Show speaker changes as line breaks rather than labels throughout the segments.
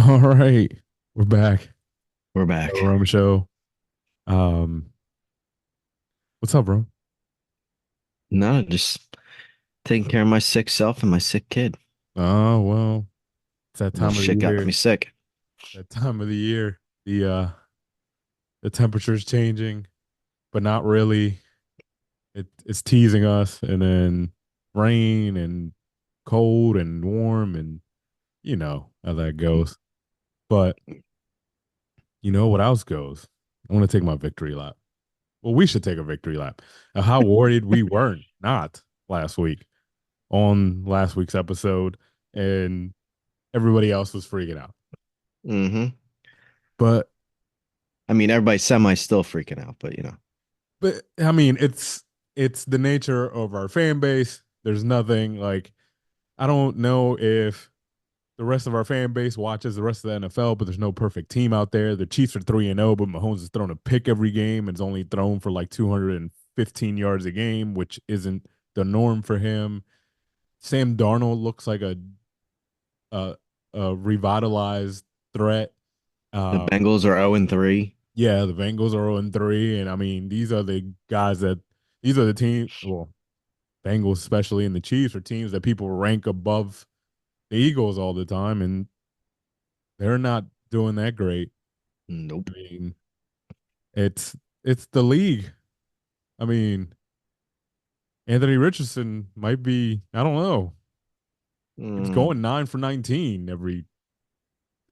All right, we're back.
We're
Nando
back.
Rome show. Um, what's up, bro?
No, just taking care of my sick self and my sick kid.
Oh well, it's that
Little
time of the
shit got me
year.
sick.
That time of the year. The temperature's changing, but not really. It's teasing us, and then rain and cold and warm, and you know how that goes. But you know what else goes? I want to take my victory lap. Well, we should take a victory lap. How worried we weren't not last week on last week's episode, and everybody else was freaking out.
hmm
But
I mean, everybody's semi still freaking out, but
I mean, it's the nature of our fan base. There's nothing like I don't know if the rest of our fan base watches the rest of the NFL, but there's no perfect team out there. The Chiefs are 3-0, but Mahomes is throwing a pick every game and is only thrown for like 215 yards a game, which isn't the norm for him. Sam Darnold looks like a, a revitalized threat.
the
Um,
Bengals are 0 and 3.
yeah, the Bengals are 0-3, and I mean these are the guys that these are the team. Well, Bengals especially and the Chiefs are teams that people rank above the Eagles all the time, and they're not doing that great. I
Nope.
mean, it's the league. I mean, Anthony Richardson might be. I don't know. He's
Mm,
going 9 for 19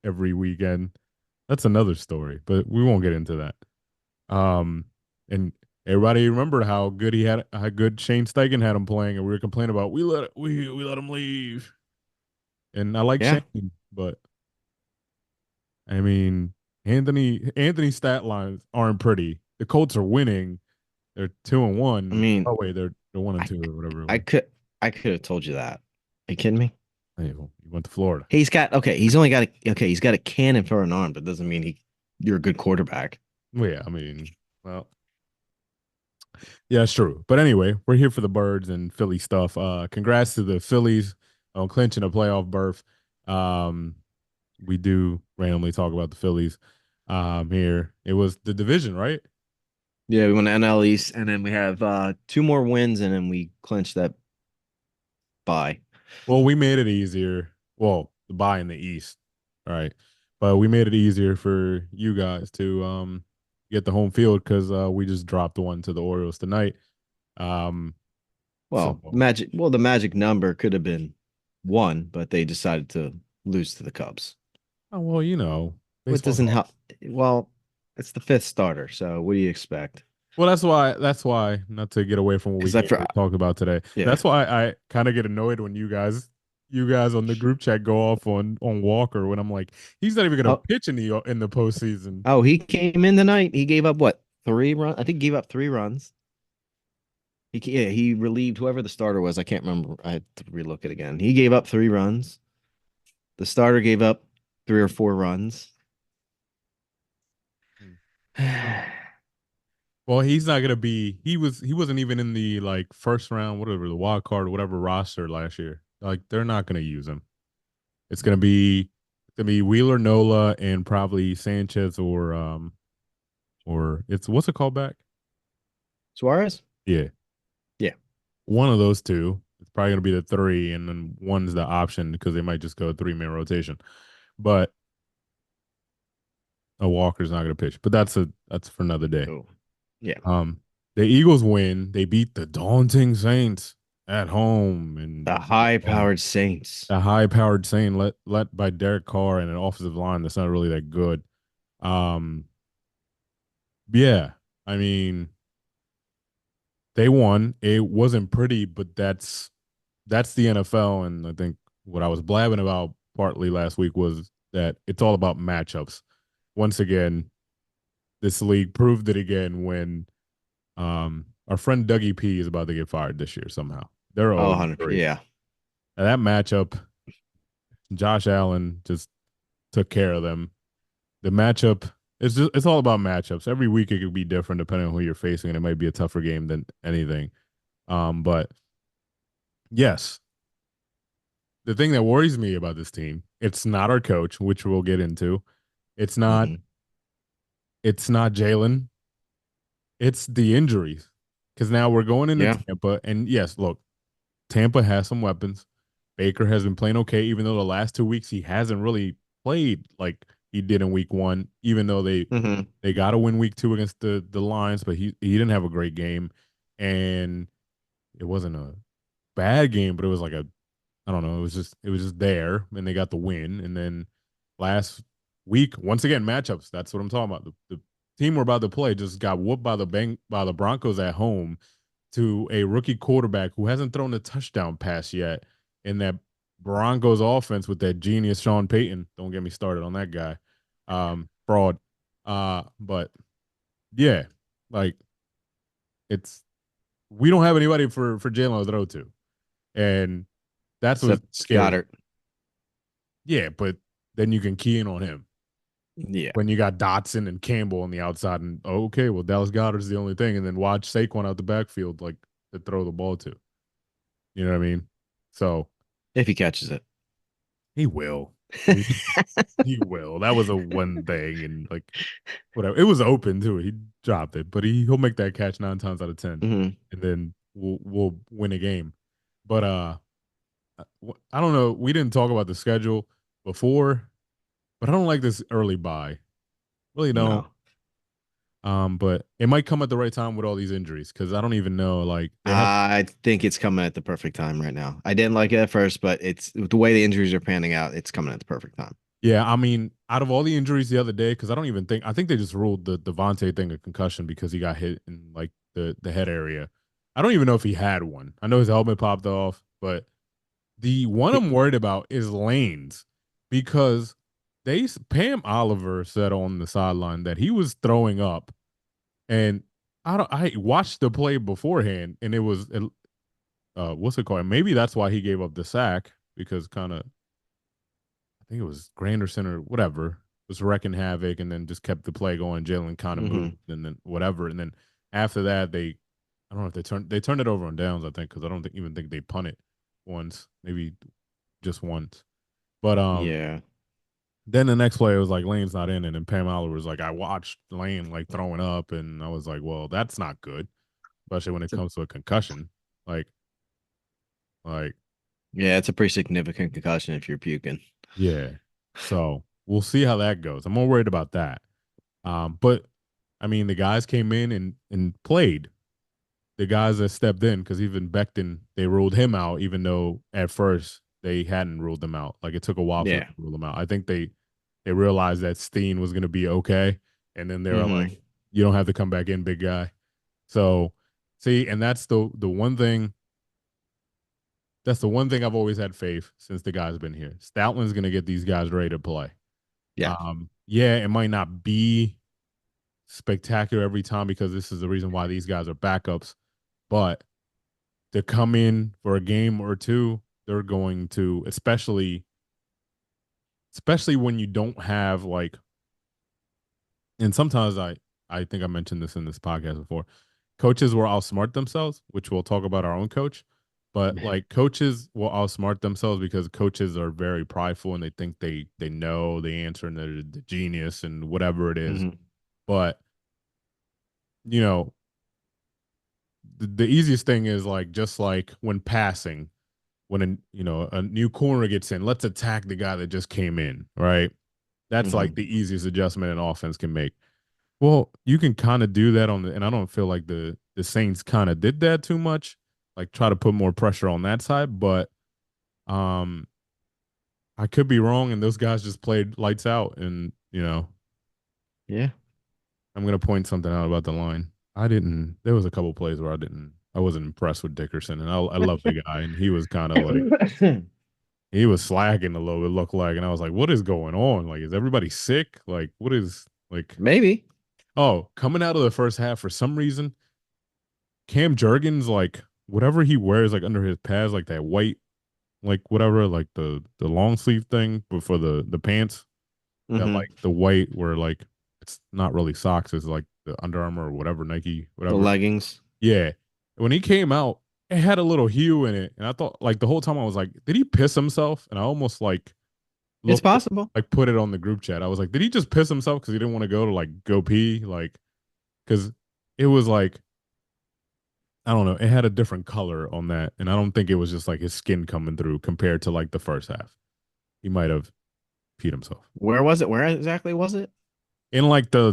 every weekend. That's another story, but we won't get into that. And everybody remembered how good he had, how good Shane Steichen had him playing, and we were complaining about we let him leave. And I like
yeah.
Shane, but I mean Anthony's stat lines aren't pretty. The Colts are winning; they're 2-1.
I mean,
Oh wait, they're one and
I
two or whatever it
I
was.
could I could have told you that. Are you kidding me?
Hey, well, he went to Florida.
He's got okay. He's only got he's got a cannon for an arm, but doesn't mean you're a good quarterback.
Well, yeah, I mean, well, yeah, it's true. But anyway, we're here for the birds and Philly stuff. Congrats to the Phillies on clinching a playoff berth. Um, we do randomly talk about the Phillies here. It was the division, right?
Yeah, we won the NL East, and then we have two more wins, and then we clinched that bye.
Well, we made it easier. Well, the buy in the East, all right, but we made it easier for you guys to get the home field because we just dropped one to the Orioles tonight. Um, so
The magic number could have been one, but they decided to lose to the Cubs.
oh, well, you know,
What
baseball's
doesn't
hard.
help? Well, it's the fifth starter, so what do you expect?
Well, that's why not to get away from what we
Because I
came
for
to talk about today.
yeah.
That's why I kind of get annoyed when you guys on the group chat go off on Walker when I'm like, he's not even going to
Oh,
pitch in the postseason.
oh, he came in tonight. He gave up what? 3 runs? I think he gave up 3 runs. Yeah, he relieved whoever the starter was. I can't remember. I had to relook it again. He gave up 3 runs. The starter gave up 3 or 4 runs.
Hmm. Well, he's not gonna be. He wasn't even in the like first round, whatever the wild card, or whatever roster last year. Like they're not gonna use him. It's gonna be Wheeler, Nola, and probably Sanchez or it's what's it called back?
Suarez?
Yeah,
Yeah.
one of those two. It's probably gonna be the three, and then one's the option because they might just go 3-man rotation. But a Walker's not gonna pitch. But that's for another day.
Oh, yeah.
Um, the Eagles win. They beat the daunting Saints at home, and
The high-powered Saints.
a high-powered Saint let by Derek Carr and an offensive line that's not really that good. Um, yeah, I mean they won. It wasn't pretty, but that's the NFL, and I think what I was blabbing about partly last week was that it's all about matchups. Once again, this league proved it again when our friend Dougie P is about to get fired this year somehow. They're
Oh,
0
100.
3.
Yeah.
And that matchup, Josh Allen just took care of them. The matchup it's all about matchups. Every week it could be different depending on who you're facing, and it might be a tougher game than anything. But yes, the thing that worries me about this team, it's not our coach, which we'll get into. It's not
Hmm.
it's not Jalen. It's the injuries. Because now we're going into
Yeah.
Tampa, and yes, look, Tampa has some weapons. Baker has been playing okay, even though the last 2 weeks he hasn't really played like he did in week one. Even though
Hmm.
they got to win week two against the Lions, but he didn't have a great game, and it wasn't a bad game, but it was like a I don't know. It was just there, and they got the win. And then last week, once again, matchups. That's what I'm talking about. The team we're about to play just got whooped by the Broncos at home to a rookie quarterback who hasn't thrown a touchdown pass yet in that Broncos offense with that genius Sean Payton. Don't get me started on that guy. Fraud. But yeah, like it's we don't have anybody for Jalen to throw to, and that's what's
Except
scary.
Goddard.
Yeah, but then you can key in on him
Yeah.
when you got Dotson and Campbell on the outside, and oh, okay, well Dallas Goddard's the only thing, and then watch Saquon out the backfield like to throw the ball to. You know what I mean? So
If he catches it.
he will. He, he will. That was a one thing, and like whatever. It was open too. He dropped it, but he'll make that catch 9 times out of 10,
Hmm.
and then we'll win a game. But I don't know. We didn't talk about the schedule before, but I don't like this early buy. Really don't.
No.
But it might come at the right time with all these injuries because I don't even know. Like they have,
I think it's coming at the perfect time right now. I didn't like it at first, but it's the way the injuries are panning out, it's coming at the perfect time.
yeah. I mean, out of all the injuries the other day, because I don't even think I think they just ruled the Devontae thing a concussion because he got hit in like the head area. I don't even know if he had one. I know his helmet popped off, but the one
He-
I'm worried about is Lane's because Pam Oliver said on the sideline that he was throwing up, and I watched the play beforehand, and it was what's it called? Maybe that's why he gave up the sack because kind of I think it was Granderson or whatever was wrecking havoc, and then just kept the play going. Jalen kind of moved,
Mhm.
and then whatever, and then after that I don't know if they turned it over on downs. I think because I don't even think they punted once, maybe just once. But
Yeah.
then the next play was like Lane's not in it, and Pam Aller was like, I watched Lane like throwing up, and I was like, well, that's not good, especially when it
It's a,
comes to a concussion. Like, like
yeah, it's a pretty significant concussion if you're puking.
yeah. So we'll see how that goes. I'm more worried about that. But I mean, the guys came in and played. The guys that stepped in because even Becton, they ruled him out, even though at first they hadn't ruled him out. Like it took a while for them
Yeah.
to rule him out. I think they realized that Steen was going to be okay, and then they were like,
Hmm.
"You don't have to come back in, big guy." So see, and that's the one thing. That's the one thing I've always had faith since the guy's been here. Stoutland's going to get these guys ready to play.
Yeah.
Yeah, it might not be spectacular every time because this is the reason why these guys are backups, but to come in for a game or two, they're going to, especially when you don't have like, and sometimes I think I mentioned this in this podcast before. Coaches will outsmart themselves, which we'll talk about our own coach. But like coaches will outsmart themselves because coaches are very prideful and they think they know the answer and they're the genius and whatever it is.
Hmm.
But you know, the easiest thing is like just like when passing, when a new corner gets in, let's attack the guy that just came in, right? That's like
Hmm.
the easiest adjustment an offense can make. Well, you can kind of do that and I don't feel like the Saints kind of did that too much, like try to put more pressure on that side, but um I could be wrong and those guys just played lights out and
Yeah.
I'm gonna point something out about the line. I didn't. There was a couple plays where I wasn't impressed with Dickerson, and I love the guy, and he was kind of like he was slacking a little bit, looked like, and I was like, what is going on? Like, is everybody sick? Like, what is like?
Maybe.
Oh, coming out of the first half for some reason, Cam Jurgens like whatever he wears like under his pads, like that white, like whatever, like the long sleeve thing, but for the pants, that
Hmm.
like the white where like it's not really socks, it's like the Under Armour or whatever Nike,
The
whatever.
leggings.
Yeah, when he came out, it had a little hue in it, and I thought like the whole time I was like, did he piss himself? And I almost like
It's
looked
possible.
like put it on the group chat. I was like, did he just piss himself because he didn't want to go to like go pee? Like, because it was like I don't know, it had a different color on that, and I don't think it was just like his skin coming through compared to like the first half. He might have peed himself
Where was it? Where exactly was it?
in like the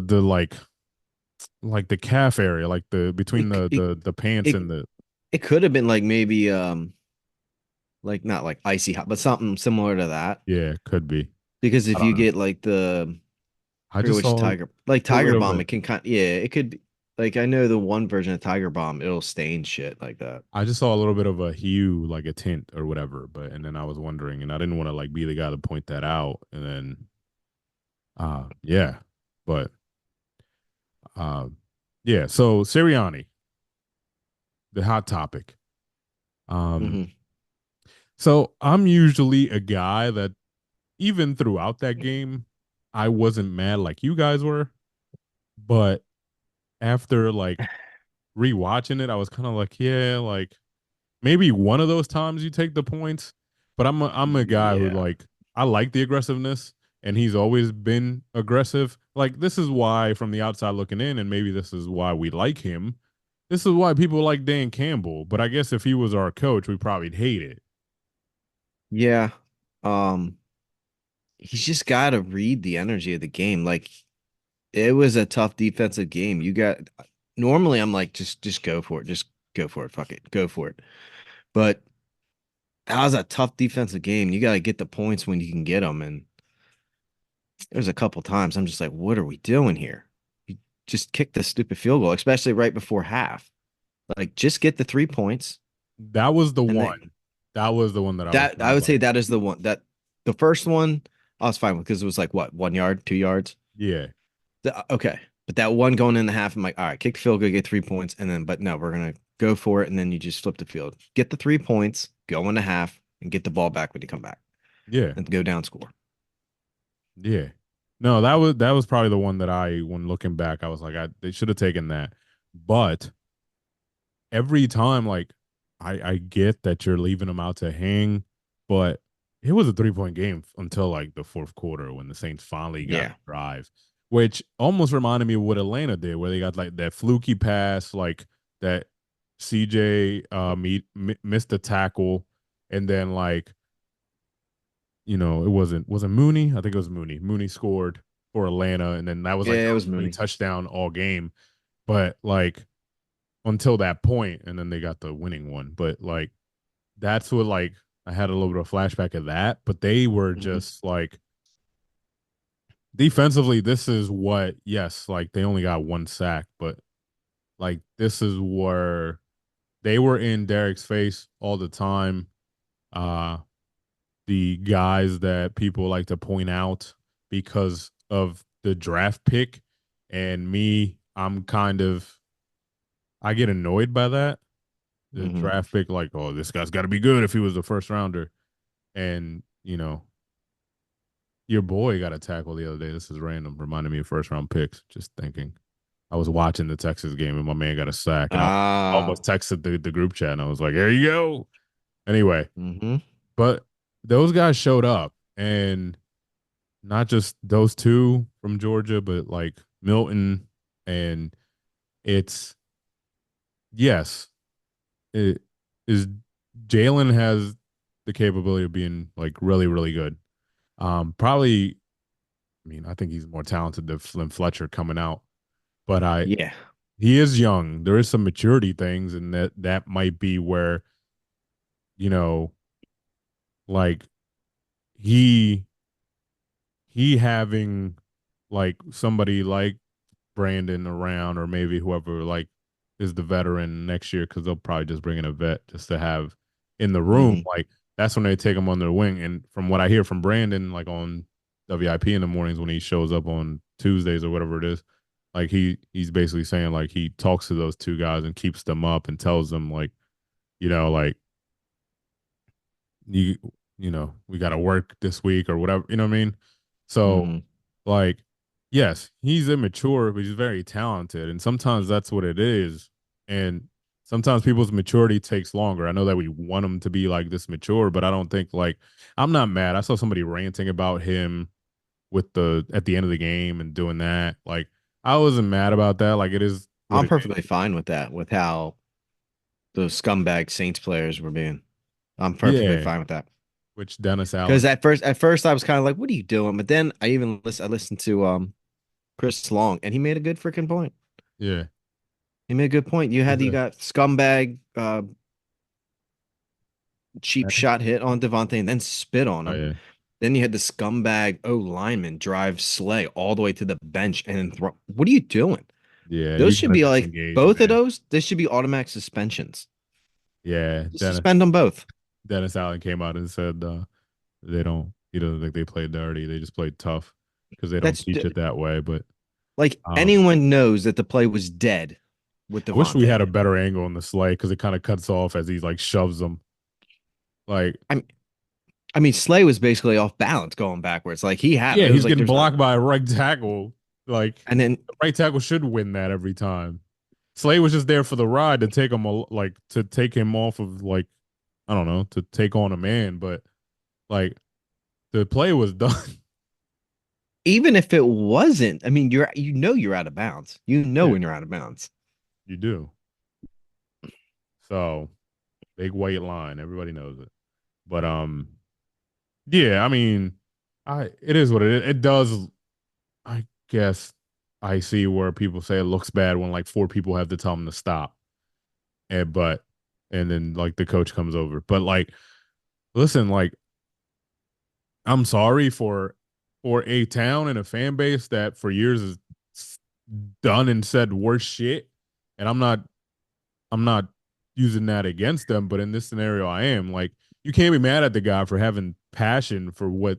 like the calf area, like the between
It
the pants
it
and the
it could have been like maybe like not like icy hot, but something similar to that.
yeah, could be.
Because
I
if
don't
you
know.
get like I
I
forget
just
which
saw
tiger, like
a
Tiger
little
Bomb,
bit.
it can kind yeah, it could be like I know the one version of Tiger Bomb, it'll stain shit like that.
I just saw a little bit of a hue, like a tint or whatever. But and then I was wondering, and I didn't want to like be the guy to point that out. And then, yeah, but uh, yeah. So Sirianni, the hot topic. Um,
Hmm.
so I'm usually a guy that even throughout that game, I wasn't mad like you guys were, but after like rewatching it, I was kind of like, yeah, like maybe one of those times you take the points, but I'm a guy who
Yeah.
like I like the aggressiveness and he's always been aggressive. Like this is why from the outside looking in and maybe this is why we like him. This is why people like Dan Campbell, but I guess if he was our coach, we probably hate it.
Yeah. Um, he's just got to read the energy of the game. Like it was a tough defensive game. You got normally I'm like just go for it. Just go for it. Fuck it. Go for it. But that was a tough defensive game. You got to get the points when you can get them. And there's a couple times I'm just like, what are we doing here? You just kick the stupid field goal, especially right before half. Like, just get the 3 points.
That was the
And
one.
then
That was the one that I was
that
kind
I
of
would say
like,
that is the one that the first one I was fine with because it was like what 1 yard, 2 yards.
yeah,
Okay. But that one going in the half, I'm like, all right, kick the field goal, get 3 points. And then, but no, we're going to go for it. And then you just flip the field, get the 3 points, go in the half, and get the ball back when you come back
yeah,
and go down score.
yeah. No, that was probably the one that when looking back, I was like, they should have taken that. But every time, like, I get that you're leaving them out to hang, but it was a 3 point game until like the fourth quarter when the Saints finally got
Yeah.
a drive, which almost reminded me of what Atlanta did, where they got like that fluky pass, like that CJ missed the tackle, and then like it wasn't Mooney. I think it was Mooney. Mooney scored for Atlanta, and then that was like
Yeah,
the
it was
only
Mooney.
touchdown all game. But like until that point, and then they got the winning one. But like that's what like I had a little bit of flashback of that. But they were
Hmm.
just like defensively, this is what yes, like they only got one sack, but like this is where they were in Derek's face all the time. Uh the guys that people like to point out because of the draft pick. And me, I get annoyed by that. The
Hmm.
draft pick, like, oh, this guy's got to be good if he was the first rounder. And, your boy got a tackle the other day. This is random, reminded me of first round picks. Just thinking. I was watching the Texas game and my man got a sack. And I
Ah.
almost texted the group chat and I was like, there you go. Anyway,
Hmm.
but those guys showed up and not just those two from Georgia, but like Milton. And it's, yes, it is Jalen has the capability of being like really, really good. Probably, I mean, I think he's more talented than Flynn Fletcher coming out, but
Yeah.
he is young. There is some maturity things, and that might be where, you know, like he he having like somebody like Brandon around, or maybe whoever like is the veteran next year, because they'll probably just bring in a vet just to have in the room.
Hmm.
Like that's when they take him on their wing. And from what I hear from Brandon, like on WIP in the mornings when he shows up on Tuesdays or whatever it is, like he's basically saying like he talks to those two guys and keeps them up and tells them like like you we got to work this week or whatever, you know what I mean? So
Hmm.
like yes, he's immature but he's very talented, and sometimes that's what it is. And sometimes people's maturity takes longer. I know that we want them to be like this mature, but I don't think like I'm not mad. I saw somebody ranting about him with the at the end of the game and doing that. Like I wasn't mad about that. Like it is what
I'm
it
perfectly fine with that, with how those scumbag Saints players were being. I'm
is.
perfectly
Yeah,
fine with that.
which Dennis
Because
Allen.
at first I was kind of like, "What are you doing?" But then I listened to Chris Long, and he made a good freaking point.
Yeah.
He made a good point. You got scumbag cheap shot hit on Devontae and then spit on
Oh
him.
yeah.
Then you had the scumbag O lineman drive Slay all the way to the bench and then throw. What are you doing?
Yeah,
Those
you
should
gotta
be like
disengage,
both of
man.
those. This should be automatic suspensions.
Yeah,
Just suspend them both.
Dennis Allen came out and said he doesn't think they played dirty. They just played tough because they don't
That's
teach it that way. But
like
um,
anyone knows that the play was dead with
I wish we
Devontae.
had a better angle on the slay because it kind of cuts off as he like shoves them. Like,
I I mean, Slay was basically off balance going backwards. Like he had
yeah,
it was
he's
like
getting
there's not.
blocked by a right tackle. Like,
And then
the right tackle should win that every time. Slay was just there for the ride to take him like to take him off of like I don't know to take on a man, but like the play was done.
even if it wasn't, I mean, you're out of bounds. You know
Yeah,
when you're out of bounds.
you do. So big white line, everybody knows it. But yeah, I mean, I it is what it is. It does. I guess I see where people say it looks bad when like four people have to tell them to stop, and then like the coach comes over. But like, listen, like I'm sorry for a town and a fan base that for years has done and said worse shit, and I'm not using that against them, but in this scenario, I am like you can't be mad at the guy for having passion for what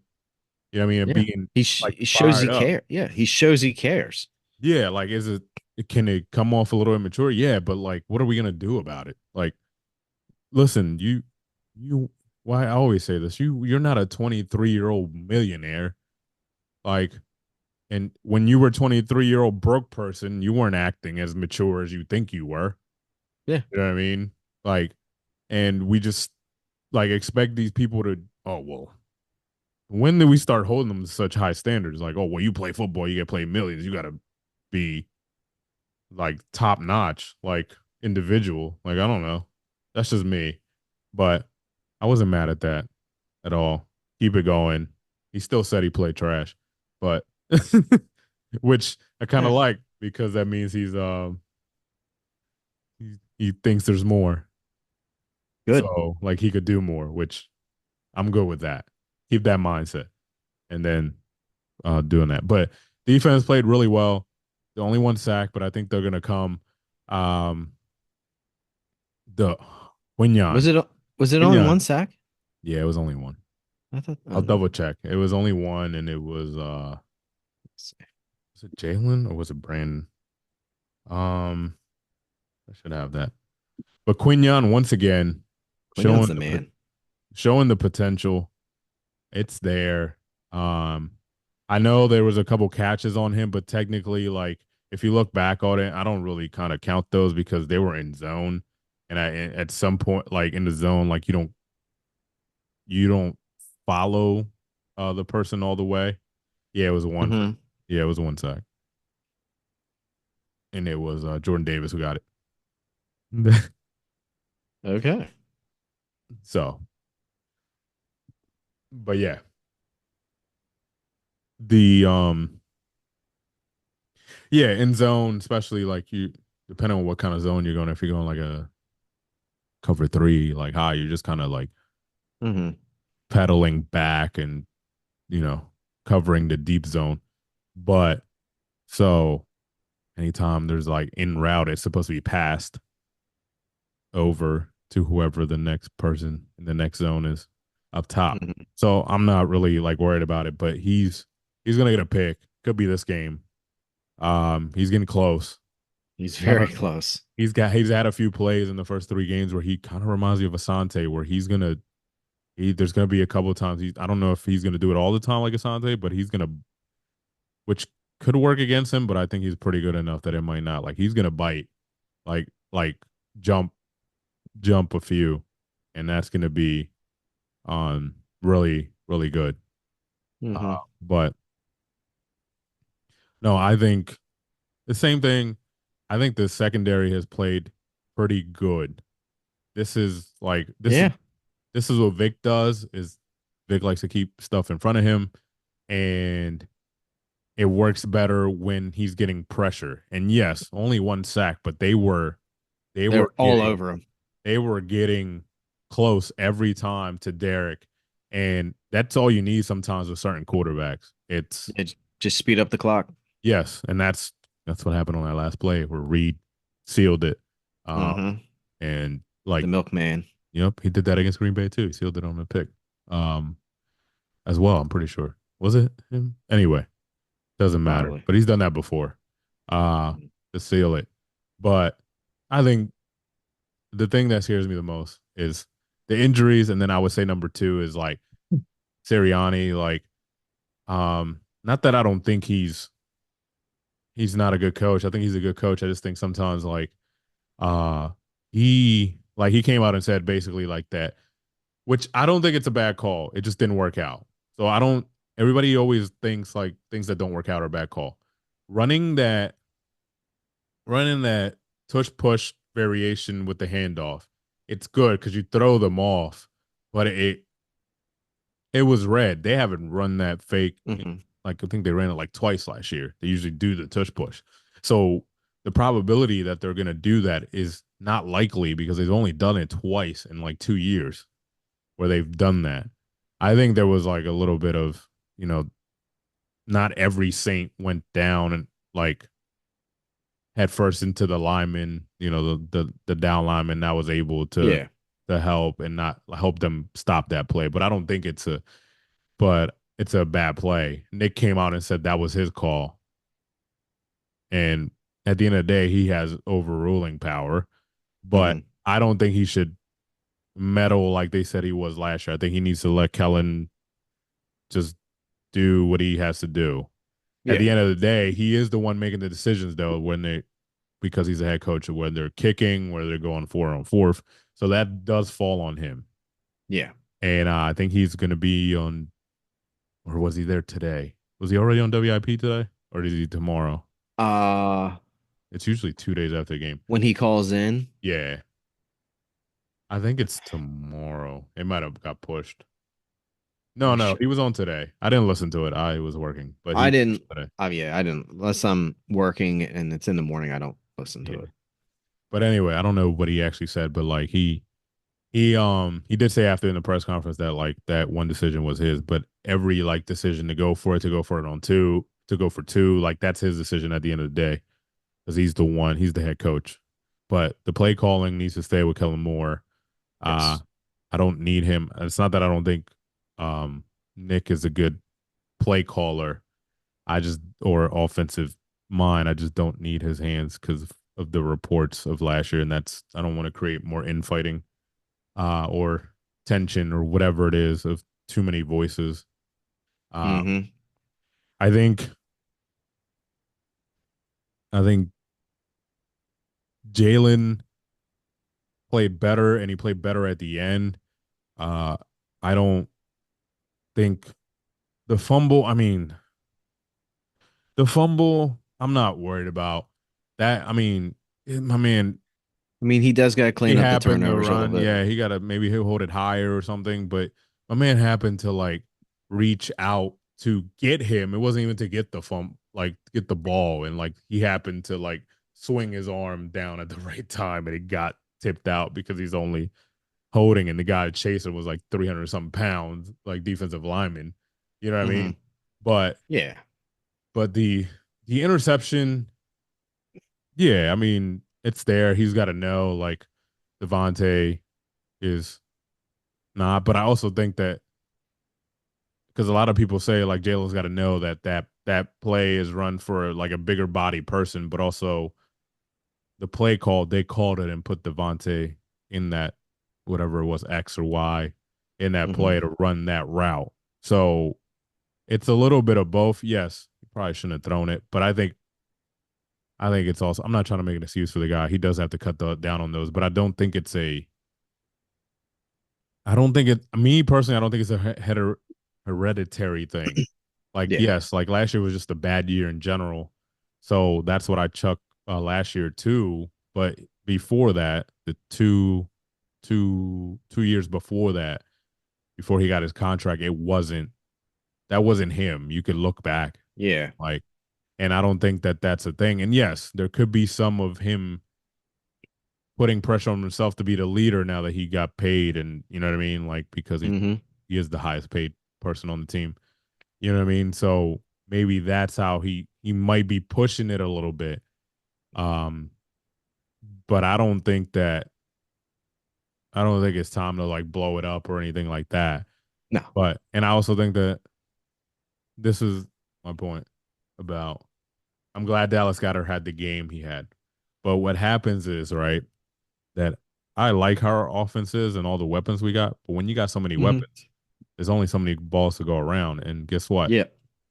you know what I mean and
Yeah.
being like
He shows he
fired up.
care. Yeah, he shows he cares.
Yeah, like is it can it come off a little immature? Yeah, but like what are we gonna do about it? Like, listen, you why I always say this, you're not a 23-year-old millionaire. Like, and when you were 23-year-old broke person, you weren't acting as mature as you think you were.
Yeah.
You know what I mean? Like, and we just like expect these people to, oh well, when did we start holding them to such high standards? Like, oh well, you play football, you get paid millions, you gotta be like top notch, like individual. Like I don't know. That's just me. But I wasn't mad at that at all. Keep it going. He still said he played trash, but which I kind of
Yeah.
like because that means he thinks there's more.
Good.
So like he could do more, which I'm good with that. Keep that mindset and then doing that. But defense played really well. The only one sack, but I think they're gonna come. Um, the
Was
Quinyon.
it was it only
Quinyon.
one sack?
Yeah, it was only one.
I thought
I'll
oh,
double check. It was only one, and it was it Jalen or was it Brandon? Um, I should have that. But Quinyon once again
Quinyon's
showing
the man.
showing the potential. It's there. Um, I know there was a couple catches on him, but technically, like if you look back on it, I don't really kind of count those because they were in zone, and I at some point, like in the zone, like you don't follow the person all the way. Yeah, it was one for
Hmm.
yeah, it was one sack, and it was Jordan Davis who got it.
Okay.
So, but yeah, the yeah, in zone, especially like you, depending on what kind of zone you're going. If you're going like a cover three, like high, you're just kind of like
Hmm.
pedaling back and covering the deep zone. But so anytime there's like in route, it's supposed to be passed over to whoever the next person in the next zone is up top.
Hmm.
So I'm not really like worried about it, but he's gonna get a pick. Could be this game. He's getting close.
He's
One
very
of
close.
he's had a few plays in the first three games where he kind of reminds me of Asante, where there's gonna be a couple of times I don't know if he's gonna do it all the time like Asante, but he's gonna which could work against him, but I think he's pretty good enough that it might not. Like he's gonna bite, like jump jump a few, and that's going to be really really good.
Hmm.
But no, I think the same thing. I think the secondary has played pretty good. This is like
Yeah,
this is what Vic does. Is Vic likes to keep stuff in front of him, and it works better when he's getting pressure. And yes, only one sack, but they
they're
were
all
getting
over him.
they were getting close every time to Derek. And that's all you need sometimes with certain quarterbacks. It's
Just speed up the clock.
yes, and that's what happened on that last play where Reed sealed it. Um
Hmm.
and like
The milkman,
yep, he did that against Green Bay too. He sealed it on the pick. Um as well, I'm pretty sure. Was it him? Anyway, doesn't matter.
probably.
But he's done that before. Uh to seal it. But I think the thing that scares me the most is the injuries, and then I would say number two is like Sirianni. Like, not that I don't think he's not a good coach. I think he's a good coach. I just think sometimes uh he came out and said basically like that, which I don't think it's a bad call. It just didn't work out. So I don't. Everybody always thinks like things that don't work out are a bad call. Running that running that tush push variation with the handoff, it's good because you throw them off, but it was red. They haven't run that fake.
Hmm.
Like I think they ran it like twice last year. They usually do the tush push. So the probability that they're gonna do that is not likely because they've only done it twice in like 2 years where they've done that. I think there was like a little bit of, you know, not every Saint went down and like head first into the lineman, the down lineman that was able
Yeah,
to help and not help them stop that play. But it's a bad play. Nick came out and said that was his call. And at the end of the day, he has overruling power. But
hmm,
I don't think he should meddle like they said he was last year. I think he needs to let Kellen just do what he has to do. At
yeah,
the end of the day, he is the one making the decisions though because he's a head coach of whether they're kicking, whether they're going 4 on 4th. So that does fall on him.
yeah.
And I think he's going to be on, or was he there today? Was he already on WIP today? Or is he tomorrow?
Uh,
It's usually 2 days after the game.
when he calls in,
Yeah. I think it's tomorrow. It might have got pushed. No,
he
no,
should.
he was on today. I didn't listen to it. I was working, but he
I
was
didn't.
today.
Yeah, I didn't. Unless I'm working and it's in the morning, I don't listen
Yeah.
to it.
But anyway, I don't know what he actually said, but like he did say after in the press conference that like that one decision was his, but every like decision to go for it on two, to go for two, like that's his decision at the end of the day because he's the head coach. But the play calling needs to stay with Kellen Moore. Uh,
Yes.
I don't need him. It's not that I don't think um Nick is a good play caller. I just or offensive mind. I just don't need his hands because of the reports of last year, and that's I don't want to create more infighting or tension or whatever it is of too many voices. Uh,
Hmm.
I think I think Jalen played better and he played better at the end. Uh, I don't think the fumble. I mean, the fumble. I'm not worried about that. I mean, my man,
I mean, he does got to
he
clean up the
happened to
turnovers a little
run.
bit.
Yeah, he got to maybe he'll hold it higher or something. But my man happened to like reach out to get him. It wasn't even to get the like get the ball, and like he happened to like swing his arm down at the right time, and it got tipped out because he's only holding, and the guy chasing was like 300 something pounds, like defensive lineman. You know what I
Hmm.
mean? But
Yeah.
but the interception, yeah, I mean it's there. He's got to know like Devontae is not. But I also think that because a lot of people say like Jalen's got to know that play is run for like a bigger body person, but also the play call they called it and put Devontae in that whatever it was X or Y in that
Hmm.
play to run that route. So it's a little bit of both. Yes, he probably shouldn't have thrown it, but I think it's also I'm not trying to make an excuse for the guy. He does have to cut down on those, but I don't think it's a I don't think it. Me personally, I don't think it's a hereditary thing. Like,
Yeah.
yes, like last year was just a bad year in general, so that's what I chucked last year too. But before that, the two years before that, before he got his contract, it wasn't that wasn't him. You could look back,
Yeah.
like, and I don't think that that's a thing. And yes, there could be some of him putting pressure on himself to be the leader now that he got paid, and you know what I mean, like because
Hmm.
he is the highest paid person on the team. You know what I mean? So maybe that's how he might be pushing it a little bit. Um, but I don't think it's time to like blow it up or anything like that.
No.
But and I also think that this is my point about I'm glad Dallas Goddard had the game he had. But what happens is, right, that I like how our offense is and all the weapons we got, but when you got so many
Hmm.
weapons, there's only so many balls to go around. And guess what?
Yeah.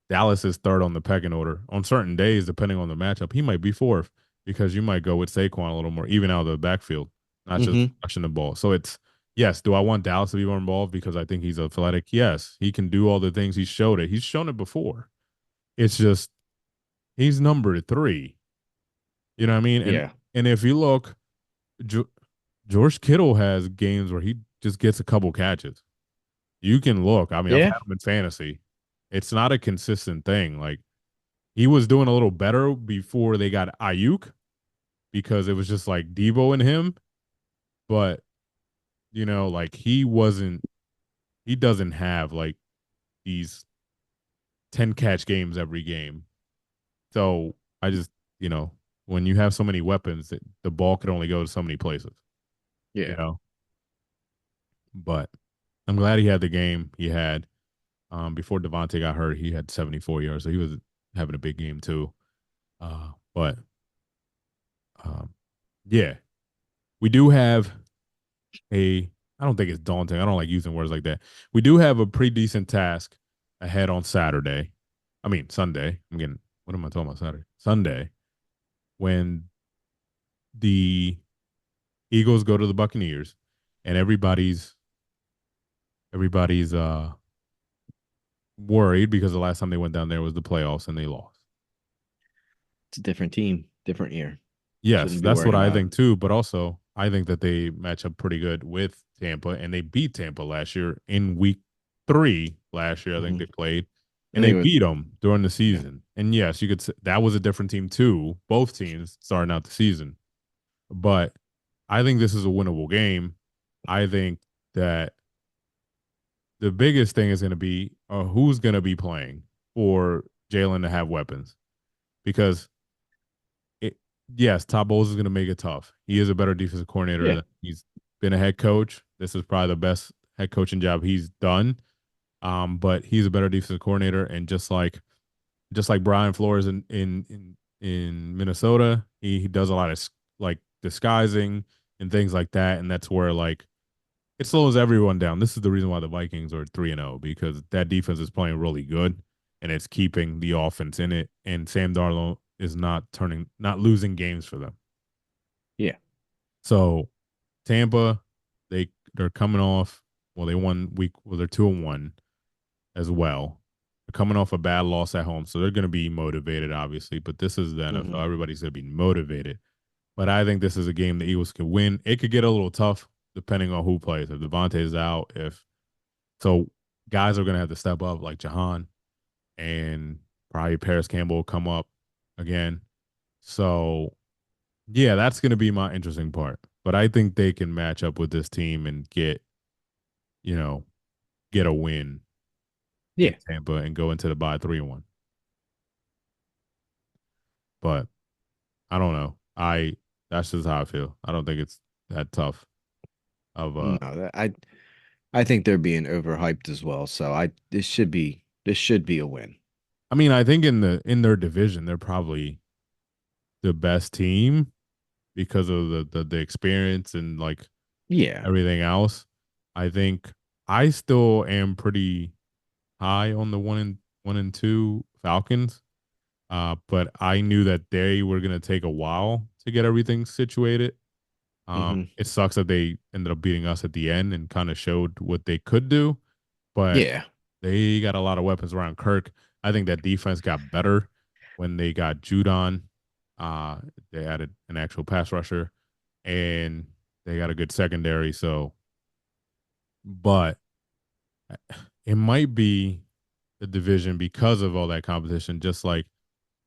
Dallas is third on the pecking order. On certain days, depending on the matchup, he might be fourth because you might go with Saquon a little more, even out of the backfield, not just
Hmm.
rushing the ball. So it's yes. Do I want Dallas to be more involved because I think he's athletic? Yes, he can do all the things he showed it. He's shown it before. It's just he's number three. You know what I mean?
Yeah.
And if you look, jo- George Kittle has games where he just gets a couple catches. You can look. I mean, I've
Yeah.
had him in fantasy. It's not a consistent thing. Like he was doing a little better before they got Ayuk because it was just like Debo and him. But like he doesn't have like these 10 catch games every game. So I just, you know, when you have so many weapons, the ball could only go to so many places, you
Yeah.
know. But I'm glad he had the game he had. Before Devontae got hurt, he had 74 yards, so he was having a big game too. But um, yeah, we do have a. I don't think it's daunting. I don't like using words like that. We do have a pretty decent task ahead on Saturday. I mean Sunday. I'm getting. What am I talking about? Saturday, Sunday, when the Eagles go to the Buccaneers, and everybody's worried because the last time they went down there was the playoffs and they lost.
It's a different team, different year.
Yes,
Shouldn't be
that's
worried
what I
about it.
think too. But also, I think that they match up pretty good with Tampa, and they beat Tampa last year in week 3 last year. I think
Hmm.
they played,
I
and they
think it was,
beat them during the
yeah.
season. And yes, you could say that was a different team too. Both teams starting out the season, but I think this is a winnable game. I think that the biggest thing is going to be who's going to be playing for Jalen to have weapons because it, yes, Todd Bowles is going to make it tough. He is a better defensive coordinator
Yeah.
than he's been a head coach. This is probably the best head coaching job he's done. But he's a better defensive coordinator, and just like Brian Flores in Minnesota, he does a lot of like disguising and things like that, and that's where like it slows everyone down. This is the reason why the Vikings are 3-0 because that defense is playing really good and it's keeping the offense in it. And Sam Darnold is not losing games for them.
Yeah.
So Tampa, they're coming off. Well, they won week. Well, they're 2-1 as well. They're coming off a bad loss at home, so they're going to be motivated, obviously. But this is the NFL.
Hmm.
Everybody's going to be motivated. But I think this is a game the Eagles can win. It could get a little tough depending on who plays. If Devontae's out, if so, guys are going to have to step up like Jahan and probably Paris Campbell will come up again. So yeah, that's going to be my interesting part. But I think they can match up with this team and you know, get a win in
Yeah.
Tampa and go into the bye 3-1. But I don't know. That's just how I feel. I don't think it's that tough of
No, I think they're being overhyped as well. So this should be a win.
I mean, I think in their division, they're probably the best team because of the experience and like
Yeah.
everything else. I think I still am pretty high on the one and two Falcons. But I knew that they were gonna take a while to get everything situated.
Hmm.
It sucks that they ended up beating us at the end and kind of showed what they could do, but
Yeah.
they got a lot of weapons around Kirk. I think that defense got better when they got Judon. Uh, they added an actual pass rusher, and they got a good secondary. So, but it might be the division because of all that competition, just like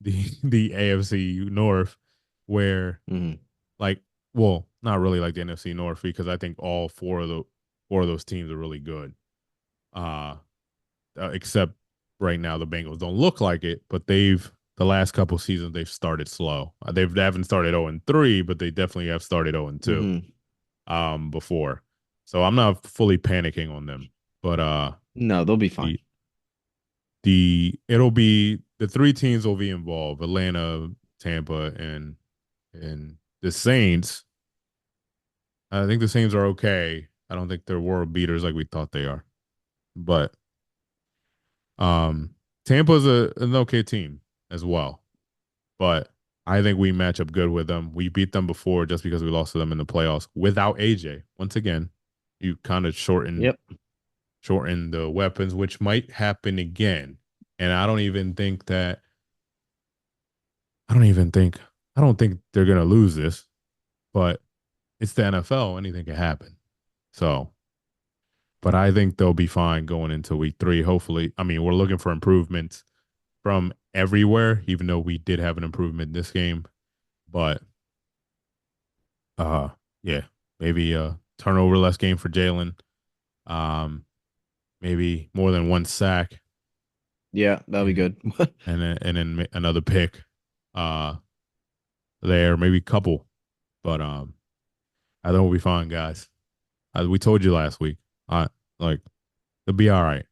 the AFC North, where
Hmm.
like, well, not really like the NFC North because I think all four of those teams are really good. Uh, except right now the Bengals don't look like it, but they've the last couple seasons they've started slow. They haven't started 0-3, but they definitely have started 0-2
Hmm.
before. So I'm not fully panicking on them, but
No, they'll be fine.
the it'll be the three teams will be involved: Atlanta, Tampa, and the Saints. I think the Saints are okay. I don't think they're world beaters like we thought they are, but Tampa's an okay team as well. But I think we match up good with them. We beat them before just because we lost to them in the playoffs without AJ. Once again, you kind of
Yep.
shorten the weapons, which might happen again. And I don't even think I don't think they're gonna lose this, but it's the NFL. Anything can happen. So, but I think they'll be fine going into week 3. Hopefully, I mean we're looking for improvements from everywhere, even though we did have an improvement in this game. But uh, yeah, maybe turnover less game for Jalen. Um, maybe more than one sack
Yeah, that'll be
and
good.
then another pick. Uh, there maybe a couple, but I think we'll be fine, guys. We told you last week. Like they'll be all right.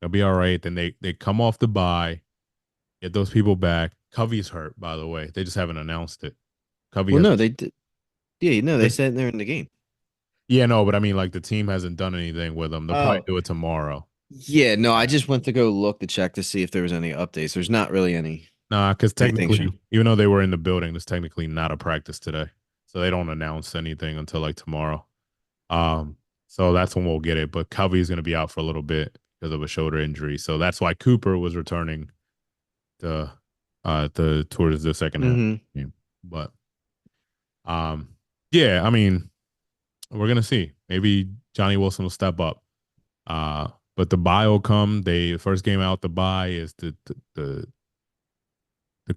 They'll be all right. Then they come off the bye, get those people back. Covey's hurt, by the way. They just haven't announced it. Covey
Well,
has.
no, they did. Yeah, no, they said they're in the game.
Yeah, no, but I mean, like the team hasn't done anything with them. They'll probably
Oh,
do it tomorrow.
yeah, no, I just went to go look to check to see if there was any updates. There's not really
Nah, because
anything
technically,
shown.
even though they were in the building, there's technically not a practice today, so they don't announce anything until like tomorrow. Um, so that's when we'll get it. But Covey's going to be out for a little bit because of a shoulder injury, so that's why Cooper was returning to the towards the second half
Hmm.
game. But um, yeah, I mean, we're gonna see. Maybe Johnny Wilson will step up. But the bye will come. The first game out the bye is the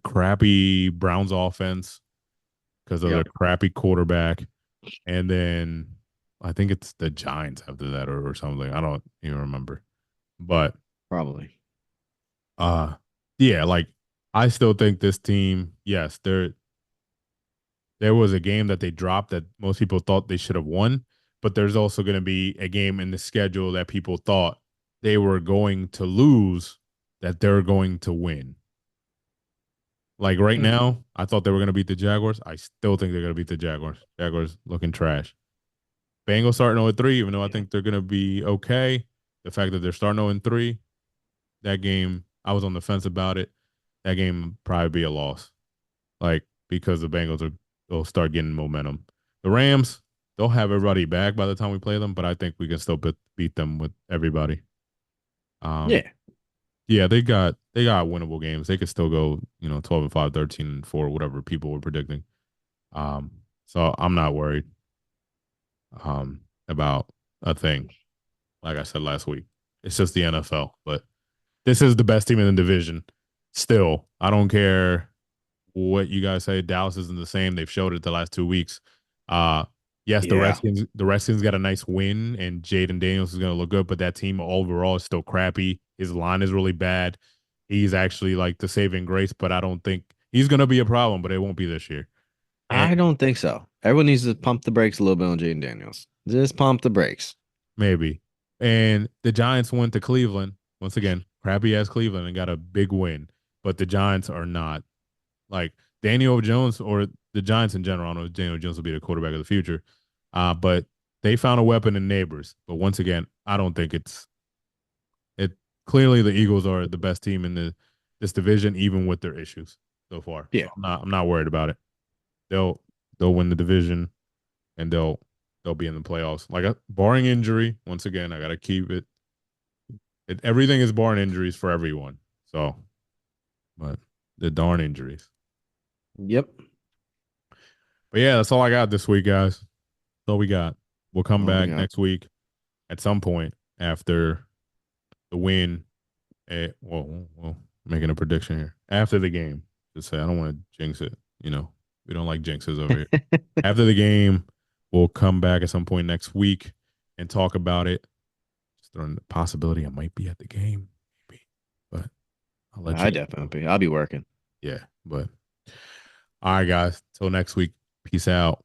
crappy Browns offense because of their
Yep,
crappy quarterback. And then I think it's the Giants after that or something. I don't even remember. But
probably.
uh yeah, like I still think this team, yes, there was a game that they dropped that most people thought they should have won, but there's also going to be a game in the schedule that people thought they were going to lose that they're going to win. Like right
Hmm.
now, I thought they were going to beat the Jaguars. I still think they're going to beat the Jaguars. Jaguars looking trash. Bengals starting 0-3, even though I
Yeah.
think they're going to be okay. The fact that they're starting 0-3, that game, I was on the fence about it. That game would probably be a loss, like because the Bengals will start getting momentum. The Rams, they'll have everybody back by the time we play them, but I think we can still beat them with everybody. Um,
Yeah.
yeah, they got winnable games. They could still go, 12-5, 13-4, whatever people were predicting. Um, so I'm not worried about a thing. Like I said last week, it's just the NFL. But this is the best team in the division. Still, I don't care what you guys say. Dallas isn't the same. They've showed it the last 2 weeks. Uh, yes,
Yeah.
The Redskins got a nice win, and Jaden Daniels is going to look good, but that team overall is still crappy. His line is really bad. He's actually like the saving grace, but I don't think he's going to be a problem. But it won't be this year. And
I don't think so. Everyone needs to pump the brakes a little bit on Jaden Daniels. Just pump the brakes.
maybe. And the Giants went to Cleveland once again, crappy ass Cleveland, and got a big win. But the Giants are not like Daniel Jones or the Giants in general. I don't know if Daniel Jones will be the quarterback of the future, but they found a weapon in neighbors. But once again, I don't think it. Clearly, the Eagles are the best team in this division, even with their issues so far. So
Yeah.
I'm not worried about it. They'll they'll win the division. and they'll be in the playoffs. Like barring injury, once again, I gotta keep it. Everything is barring injuries for everyone. So, but the darn injuries.
Yep.
But yeah, that's all I got this week, guys. That's all we got. We'll come
Oh, we
back
got.
next week at some point after the win. Well, making a prediction here after the game. Just say I don't want to jinx it. We don't like jinxes over here. After the game, we'll come back at some point next week and talk about it. Just throwing the possibility I might be at the game, maybe, but I'll let you
I
guys know.
definitely. I'll be working.
Yeah, but all right, guys. Till next week. Peace out.